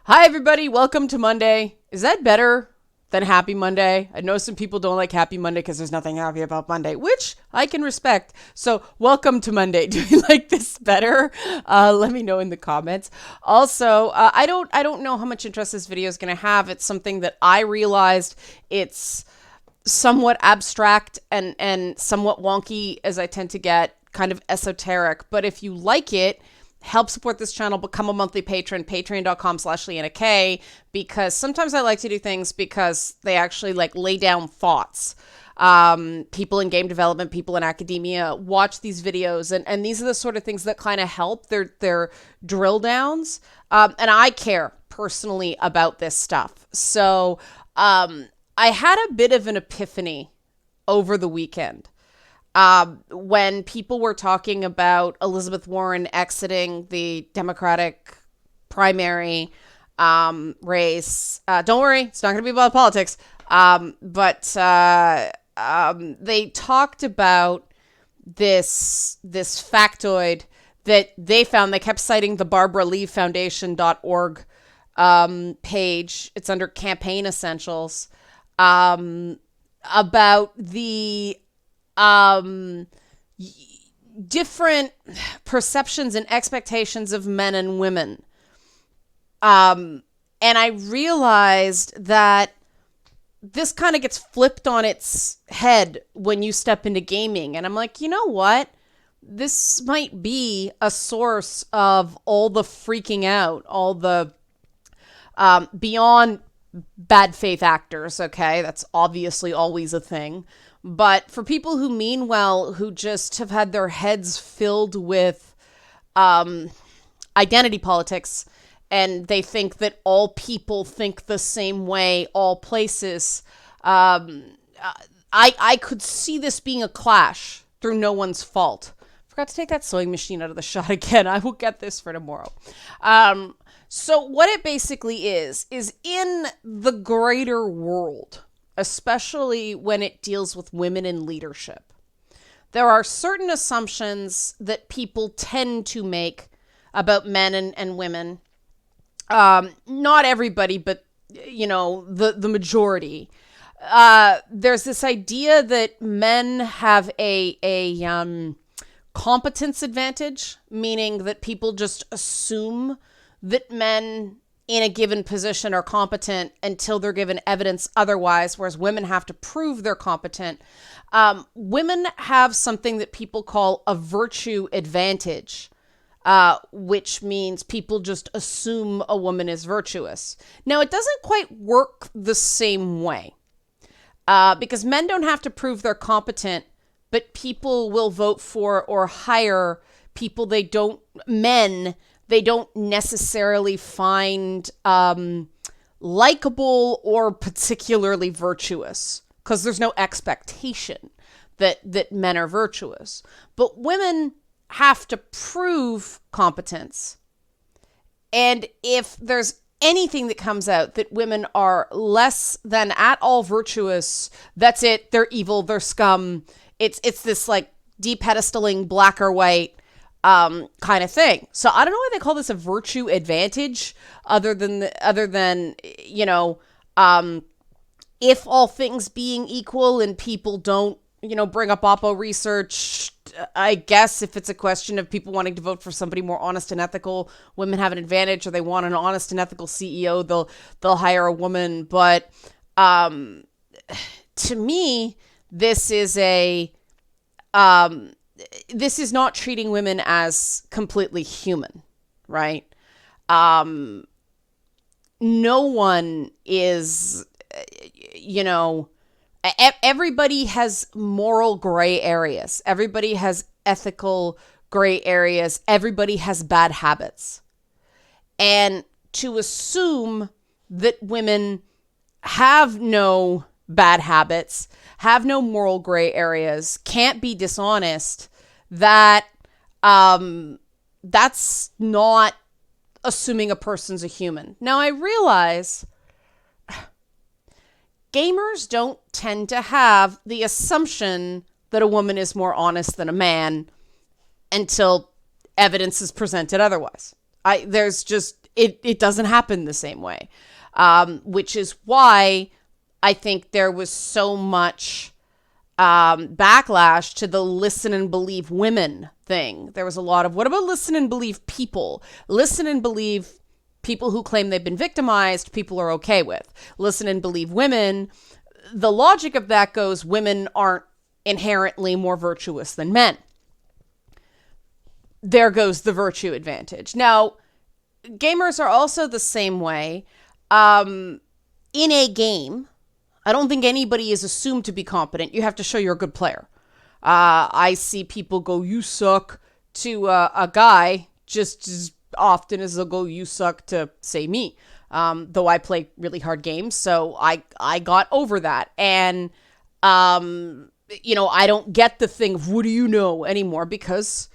Hi, everybody. Welcome to Monday. Is that better than Happy Monday? I know some people don't like Happy Monday because there's nothing happy about Monday, which I can respect. So, welcome to Monday. Do you like this better? Let me know in the comments. Also, I don't know how much interest this video is going to have. It's something that I realized. It's somewhat abstract and somewhat wonky, as I tend to get, kind of esoteric. But if you like it, help support this channel, become a monthly patron, patreon.com/Leanna K, because sometimes I like to do things because they actually lay down thoughts. People in game development, people in academia watch these videos, and these are the sort of things that kind of help. They're drill downs. And I care personally about this stuff. So I had a bit of an epiphany over the weekend. When people were talking about Elizabeth Warren exiting the Democratic primary race, don't worry, it's not going to be about politics, but they talked about this factoid that they found. They kept citing the BarbaraLeeFoundation.org page. It's under Campaign Essentials, about the different perceptions and expectations of men and women. And I realized that this kind of gets flipped on its head when you step into gaming. And I'm like, you know what? This might be a source of all the freaking out, all the beyond bad faith actors. Okay, that's obviously always a thing. But for people who mean well, who just have had their heads filled with identity politics, and they think that all people think the same way, all places, I could see this being a clash through no one's fault. Forgot to take that sewing machine out of the shot again. I will get this for tomorrow. So what it basically is in the greater world, especially when it deals with women in leadership, there are certain assumptions that people tend to make about men and women. Not everybody, but, the majority. There's this idea that men have a competence advantage, meaning that people just assume that men in a given position are competent until they're given evidence otherwise, whereas women have to prove they're competent. Women have something that people call a virtue advantage, which means people just assume a woman is virtuous. Now, it doesn't quite work the same way, because men don't have to prove they're competent, but people will vote for or hire people they don't necessarily find likable or particularly virtuous, because there's no expectation that men are virtuous. But women have to prove competence. And if there's anything that comes out that women are less than at all virtuous, that's it. They're evil. They're scum. It's this de-pedestaling black or white kind of thing. So I don't know why they call this a virtue advantage, other than if all things being equal and people don't bring up Oppo research. I guess if it's a question of people wanting to vote for somebody more honest and ethical, women have an advantage, or they want an honest and ethical CEO, they'll hire a woman. But to me, this is not treating women as completely human, right? No one is, everybody has moral gray areas. Everybody has ethical gray areas. Everybody has bad habits. And to assume that women have no bad habits, have no moral gray areas, can't be dishonest, that's not assuming a person's a human. Now, I realize gamers don't tend to have the assumption that a woman is more honest than a man until evidence is presented otherwise. There's just it doesn't happen the same way, which is why I think there was so much backlash to the listen and believe women thing. There was a lot of, what about listen and believe people? Listen and believe people who claim they've been victimized, people are okay with. Listen and believe women. The logic of that goes, women aren't inherently more virtuous than men. There goes the virtue advantage. Now, gamers are also the same way. In a game, I don't think anybody is assumed to be competent. You have to show you're a good player. I see people go, you suck, to a guy just as often as they'll go, you suck, to, say, me. Though I play really hard games, so I got over that. And, I don't get the thing of, what do you know, anymore, because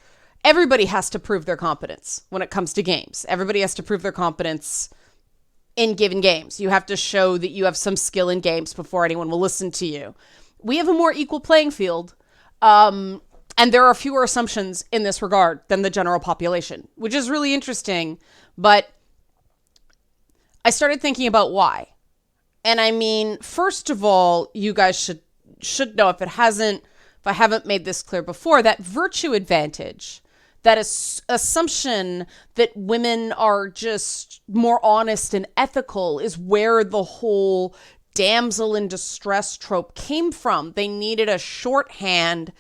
everybody has to prove their competence when it comes to games. Everybody has to prove their competence in given games. You have to show that you have some skill in games before anyone will listen to you. We have a more equal playing field, and there are fewer assumptions in this regard than the general population, which is really interesting. But I started thinking about why. And I mean, first of all, you guys should know, if I haven't made this clear before, that virtue advantage, that assumption that women are just more honest and ethical, is where the whole damsel in distress trope came from. They needed a shorthand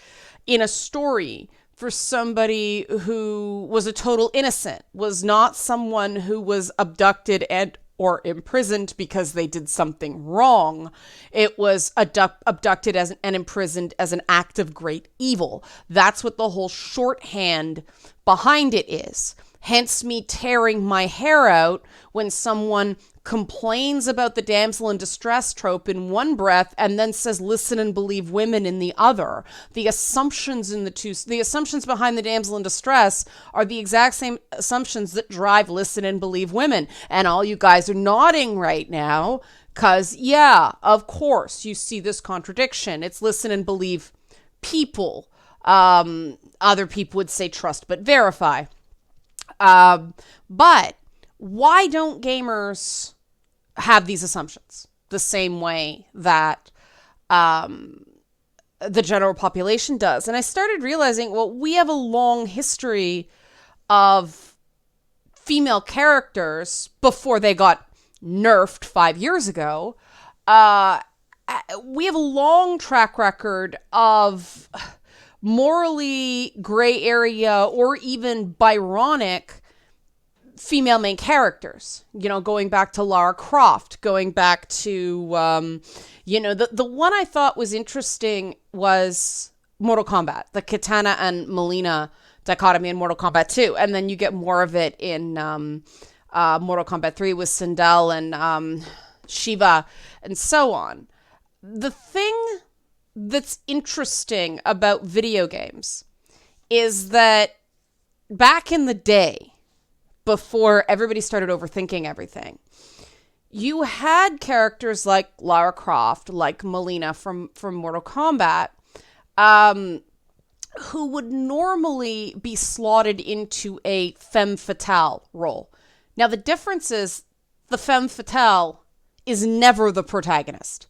in a story for somebody who was a total innocent, was not someone who was abducted and or imprisoned because they did something wrong. It was abducted and imprisoned as an act of great evil. That's what the whole shorthand behind it is. Hence me tearing my hair out when someone complains about the damsel in distress trope in one breath and then says listen and believe women in the other. The assumptions behind the damsel in distress are the exact same assumptions that drive listen and believe women. And all you guys are nodding right now because, yeah, of course, you see this contradiction. It's listen and believe people. Other people would say trust but verify. But why don't gamers have these assumptions the same way that the general population does? And I started realizing, well, we have a long history of female characters before they got nerfed 5 years ago. We have a long track record of morally gray area or even Byronic female main characters, going back to Lara Croft, going back to, the one I thought was interesting was Mortal Kombat, the Kitana and Melina dichotomy in Mortal Kombat 2. And then you get more of it in Mortal Kombat 3 with Sindel and Shiva and so on. The thing that's interesting about video games is that back in the day, before everybody started overthinking everything, you had characters like Lara Croft, like Melina from Mortal Kombat, who would normally be slotted into a femme fatale role. Now, the difference is the femme fatale is never the protagonist.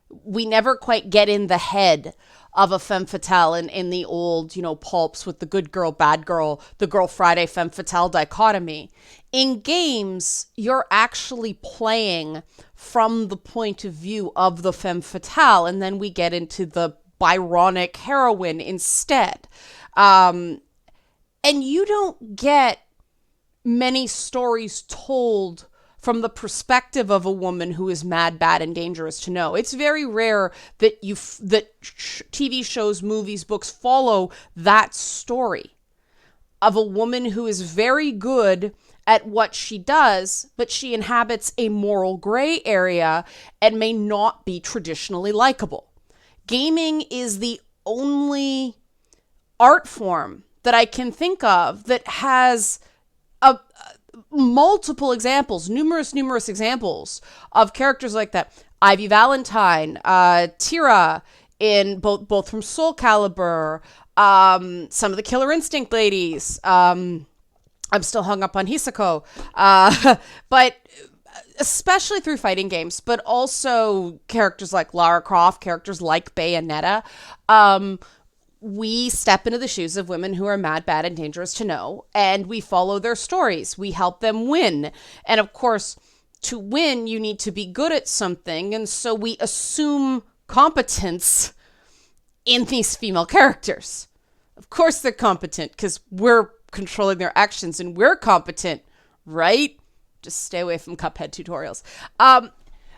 We never quite get in the head of a femme fatale in the old, pulps with the good girl, bad girl, the Girl Friday femme fatale dichotomy. In games, you're actually playing from the point of view of the femme fatale, and then we get into the Byronic heroine instead. And you don't get many stories told from the perspective of a woman who is mad, bad, and dangerous to know. It's very rare that TV shows, movies, books follow that story of a woman who is very good at what she does, but she inhabits a moral gray area and may not be traditionally likable. Gaming is the only art form that I can think of that has multiple examples, numerous examples of characters like that. Ivy Valentine, Tira in both from Soul Calibur, some of the Killer Instinct ladies, I'm still hung up on Hisako. But especially through fighting games, but also characters like Lara Croft, characters like Bayonetta, we step into the shoes of women who are mad, bad, and dangerous to know, and we follow their stories. We help them win. And of course, to win, you need to be good at something, and so we assume competence in these female characters. Of course they're competent because we're controlling their actions and we're competent, right? Just stay away from Cuphead tutorials.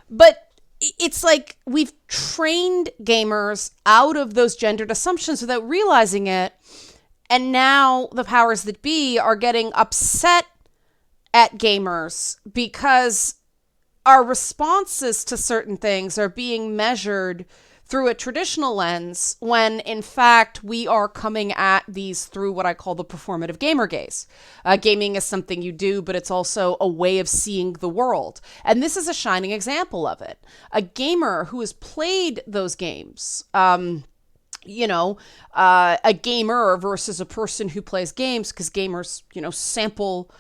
But it's like we've trained gamers out of those gendered assumptions without realizing it. And now the powers that be are getting upset at gamers because our responses to certain things are being measured through a traditional lens, when in fact we are coming at these through what I call the performative gamer gaze. Gaming is something you do, but it's also a way of seeing the world. And this is a shining example of it. A gamer who has played those games, a gamer versus a person who plays games, because gamers, sample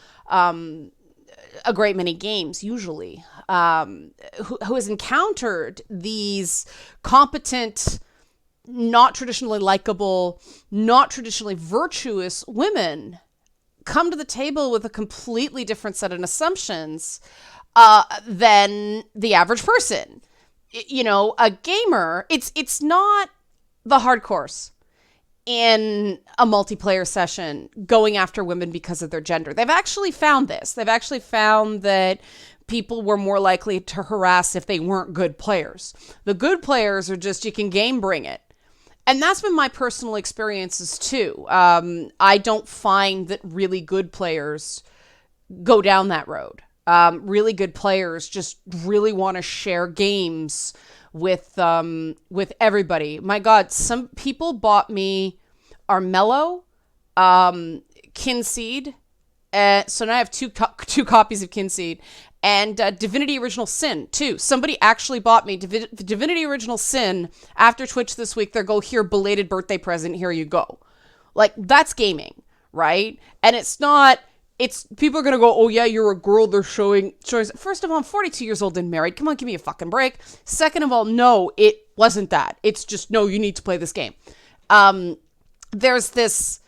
a great many games usually, who has encountered these competent, not traditionally likable, not traditionally virtuous women come to the table with a completely different set of assumptions than the average person. A gamer, it's not the hardcores in a multiplayer session going after women because of their gender. They've actually found this. They've actually found that people were more likely to harass if they weren't good players. The good players are just, you can game bring it. And that's been my personal experiences too. I don't find that really good players go down that road. Really good players just really want to share games with everybody. My God, some people bought me Armello, Kinseed, so now I have two copies of Kinseed, and Divinity Original Sin too. Somebody actually bought me Divinity Original Sin after Twitch this week. They go, here, belated birthday present, here you go. Like, that's gaming, right? And it's not. It's people are gonna go, oh yeah, you're a girl. They're showing. First of all, I'm 42 years old and married. Come on, give me a fucking break. Second of all, no, it wasn't that. It's just, no, you need to play this game. There's this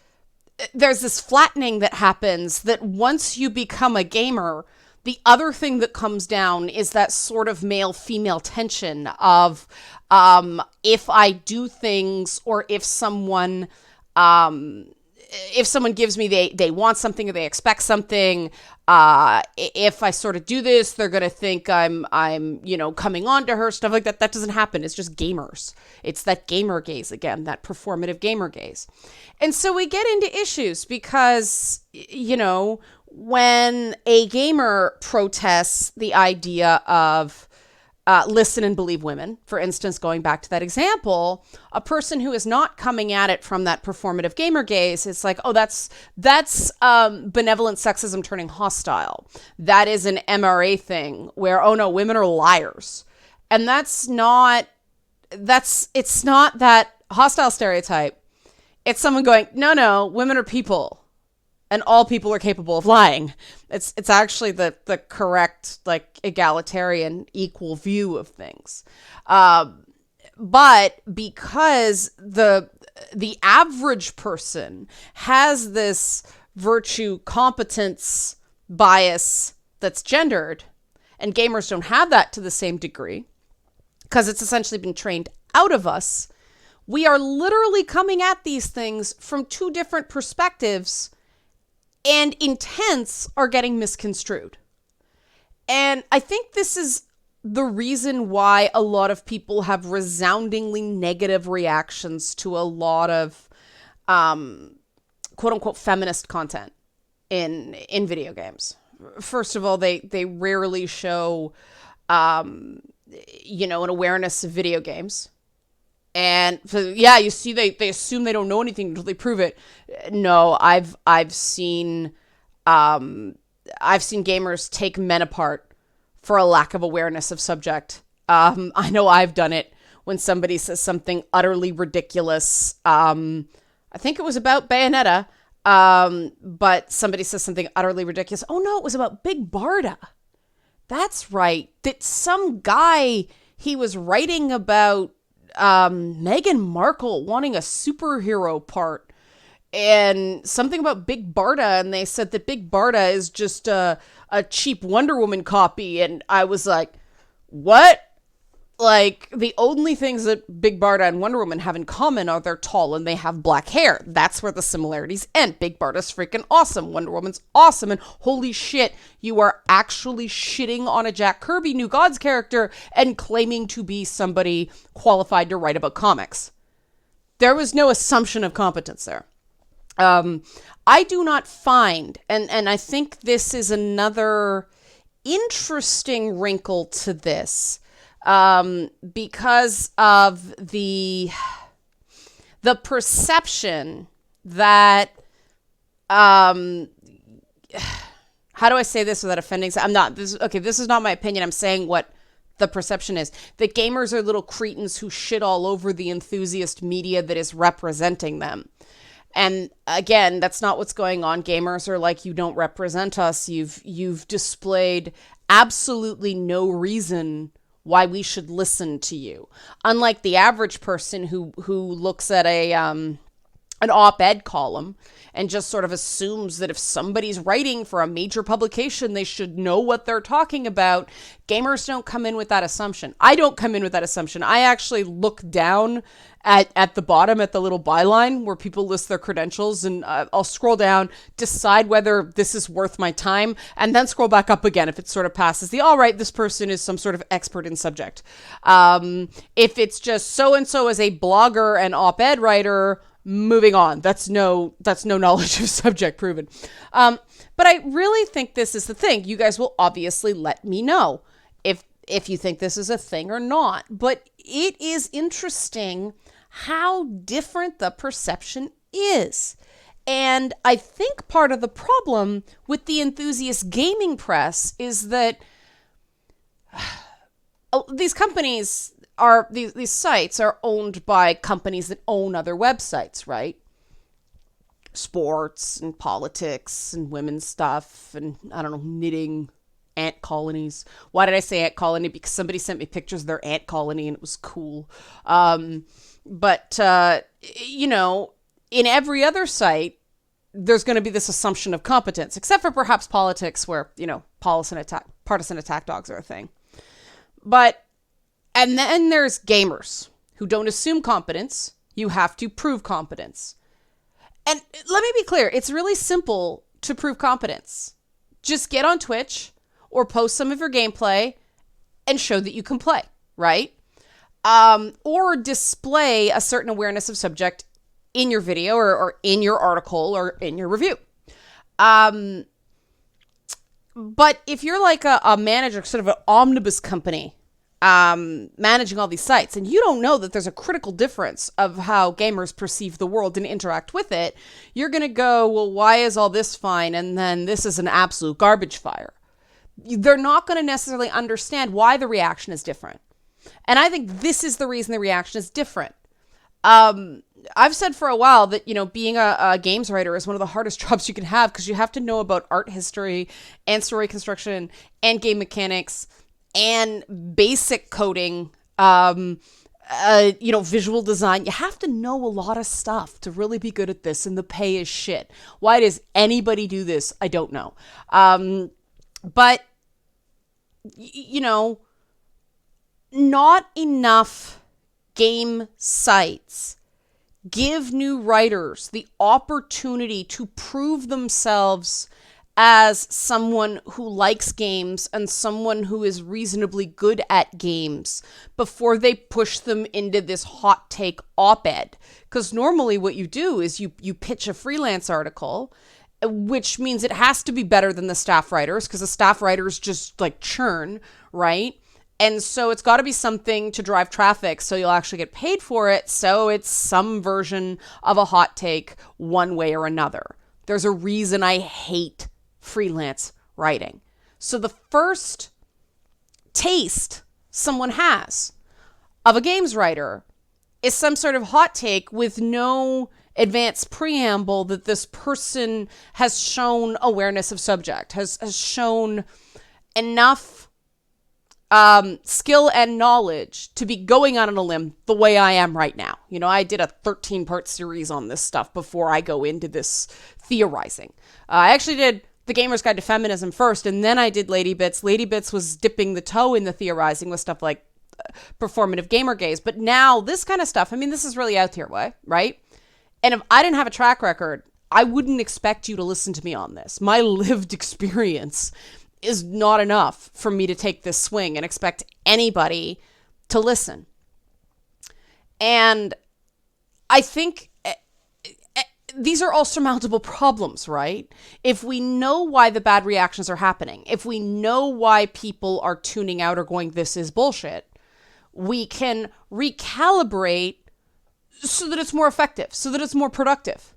flattening that happens that once you become a gamer, the other thing that comes down is that sort of male-female tension of if I do things, or if someone gives me, they want something or they expect something. If I sort of do this, they're going to think I'm coming on to her, stuff like that. That doesn't happen. It's just gamers. It's that gamer gaze again, that performative gamer gaze. And so we get into issues because, when a gamer protests the idea of listen and believe women, for instance, going back to that example, a person who is not coming at it from that performative gamer gaze, it's like, oh, that's benevolent sexism turning hostile. That is an MRA thing where, oh no, women are liars. And it's not that hostile stereotype. It's someone going, no, women are people. And all people are capable of lying. It's actually the correct, like, egalitarian, equal view of things. But because the average person has this virtue competence bias that's gendered, and gamers don't have that to the same degree, because it's essentially been trained out of us, we are literally coming at these things from two different perspectives, and intents are getting misconstrued. And I think this is the reason why a lot of people have resoundingly negative reactions to a lot of quote unquote feminist content in video games. First of all, they rarely show an awareness of video games. And so, yeah, you see, they assume they don't know anything until they prove it. No, I've seen gamers take men apart for a lack of awareness of subject. I know I've done it when somebody says something utterly ridiculous. I think it was about Bayonetta. But somebody says something utterly ridiculous. Oh no, it was about Big Barda. That's right. That some guy, he was writing about Meghan Markle wanting a superhero part and something about Big Barda, and they said that Big Barda is just a cheap Wonder Woman copy, and I was like, what? Like, the only things that Big Barda and Wonder Woman have in common are they're tall and they have black hair. That's where the similarities end. Big Barda's freaking awesome. Wonder Woman's awesome. And holy shit, you are actually shitting on a Jack Kirby New Gods character and claiming to be somebody qualified to write about comics. There was no assumption of competence there. I do not find, and I think this is another interesting wrinkle to this, because of the perception that, how do I say this without offending? This is not my opinion. I'm saying what the perception is, that gamers are little cretins who shit all over the enthusiast media that is representing them. And again, that's not what's going on. Gamers are like, you don't represent us. You've displayed absolutely no reason why we should listen to you. Unlike the average person who looks at an op-ed column and just sort of assumes that if somebody's writing for a major publication, they should know what they're talking about. Gamers don't come in with that assumption. I don't come in with that assumption. I actually look down at the bottom at the little byline where people list their credentials, and I'll scroll down, decide whether this is worth my time, and then scroll back up again if it sort of passes the, all right, this person is some sort of expert in subject. If it's just so-and-so as a blogger and op-ed writer, moving on. That's no knowledge of subject proven. But I really think this is the thing. You guys will obviously let me know if you think this is a thing or not. But it is interesting how different the perception is. And I think part of the problem with the enthusiast gaming press is that these companies these sites are owned by companies that own other websites, right? Sports and politics and women's stuff and, I don't know, knitting, ant colonies. Why did I say ant colony? Because somebody sent me pictures of their ant colony and it was cool. But in every other site, there's going to be this assumption of competence, except for perhaps politics where, partisan attack dogs are a thing. And then there's gamers who don't assume competence. You have to prove competence. And let me be clear. It's really simple to prove competence. Just get on Twitch or post some of your gameplay and show that you can play, right? Or display a certain awareness of subject in your video or in your article or in your review. But if you're like a manager, sort of an omnibus company, managing all these sites, and you don't know that there's a critical difference of how gamers perceive the world and interact with it, you're going to go, well, why is all this fine? And then this is an absolute garbage fire. They're not going to necessarily understand why the reaction is different. And I think this is the reason the reaction is different. I've said for a while that, being a games writer is one of the hardest jobs you can have because you have to know about art history and story construction and game mechanics and basic coding, visual design. You have to know a lot of stuff to really be good at this, and the pay is shit. Why does anybody do this? I don't know. But, not enough game sites give new writers the opportunity to prove themselves as someone who likes games and someone who is reasonably good at games before they push them into this hot take op-ed. Because normally what you do is you pitch a freelance article, which means it has to be better than the staff writers because the staff writers just like churn, right? And so it's got to be something to drive traffic so you'll actually get paid for it. So it's some version of a hot take one way or another. There's a reason I hate freelance writing. So the first taste someone has of a games writer is some sort of hot take with no advanced preamble that this person has shown awareness of subject, has shown enough skill and knowledge to be going out on a limb the way I am right now. You know, I did a 13-part series on this stuff before I go into this theorizing. I actually did The Gamer's Guide to Feminism first, and then I did Lady Bits. Lady Bits was dipping the toe in the theorizing with stuff like performative gamer gaze. But now this kind of stuff, I mean, this is really out there, right? And if I didn't have a track record, I wouldn't expect you to listen to me on this. My lived experience is not enough for me to take this swing and expect anybody to listen. And I think these are all surmountable problems, right? If we know why the bad reactions are happening, if we know why people are tuning out or going, this is bullshit, we can recalibrate so that it's more effective, so that it's more productive.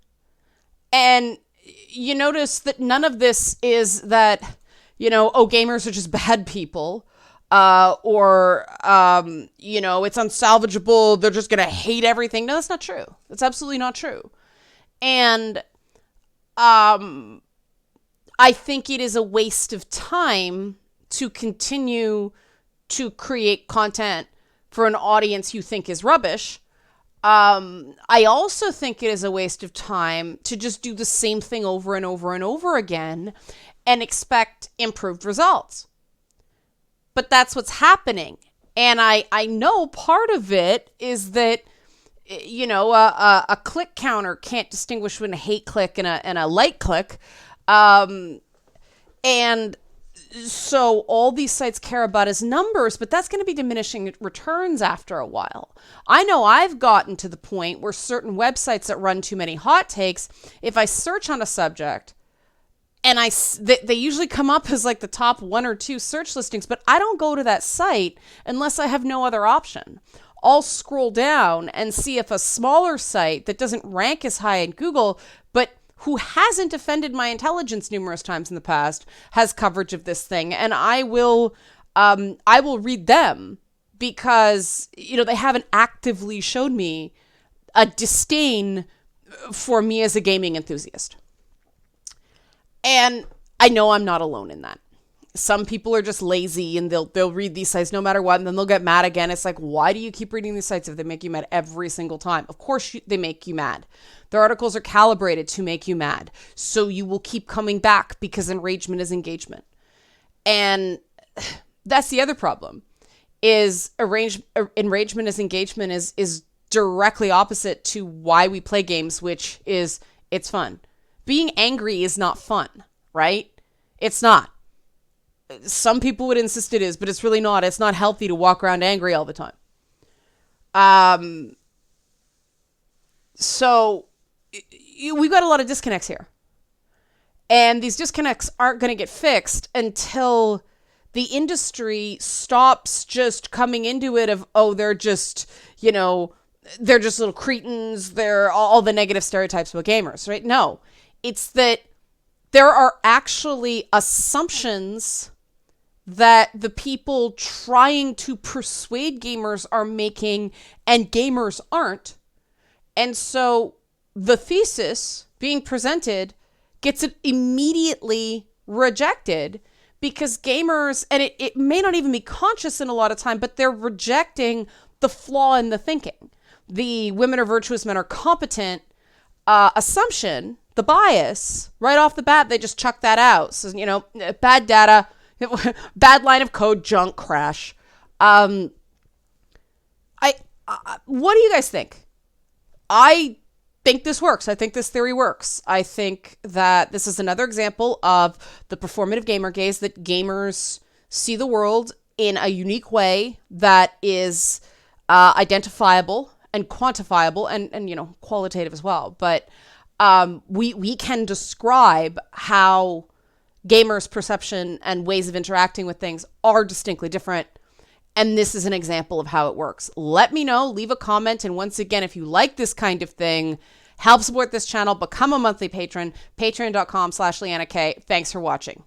And you notice that none of this is that, you know, oh, gamers are just bad people, or you know, it's unsalvageable, they're just going to hate everything. No, that's not true. That's absolutely not true. And I think it is a waste of time to continue to create content for an audience you think is rubbish. I also think it is a waste of time to just do the same thing over and over and over again and expect improved results. But that's what's happening. And I know part of it is that, you know, a click counter can't distinguish between a hate click and a like click. And so all these sites care about is numbers, but that's going to be diminishing returns after a while. I know I've gotten to the point where certain websites that run too many hot takes, if I search on a subject, and they usually come up as like the top 1 or 2 search listings, but I don't go to that site unless I have no other option. I'll scroll down and see if a smaller site that doesn't rank as high in Google, but who hasn't offended my intelligence numerous times in the past, has coverage of this thing. And I will read them because, you know, they haven't actively showed me a disdain for me as a gaming enthusiast. And I know I'm not alone in that. Some people are just lazy and they'll read these sites no matter what, and then they'll get mad again. It's like, why do you keep reading these sites if they make you mad every single time? Of course they make you mad. Their articles are calibrated to make you mad. So you will keep coming back because enragement is engagement. And that's the other problem, is enragement as engagement is directly opposite to why we play games, which is it's fun. Being angry is not fun, right? It's not. Some people would insist it is, but it's really not. It's not healthy to walk around angry all the time. So we've got a lot of disconnects here. And these disconnects aren't going to get fixed until the industry stops just coming into it of, oh, they're just, you know, they're just little cretins. They're all the negative stereotypes about gamers, right? No, it's that there are actually assumptions that the people trying to persuade gamers are making and gamers aren't. And so the thesis being presented gets it immediately rejected because gamers, and it may not even be conscious in a lot of time, but they're rejecting the flaw in the thinking. The women are virtuous, men are competent assumption, the bias, right off the bat, they just chuck that out. So, you know, bad data, bad line of code, junk, crash. What do you guys think? I think this works. I think this theory works. I think that this is another example of the performative gamer gaze, that gamers see the world in a unique way that is identifiable and quantifiable and you know, qualitative as well. But we can describe how gamers' perception and ways of interacting with things are distinctly different. And this is an example of how it works. Let me know, leave a comment. And once again, if you like this kind of thing, help support this channel, become a monthly patron, patreon.com/LeannaK. Thanks for watching.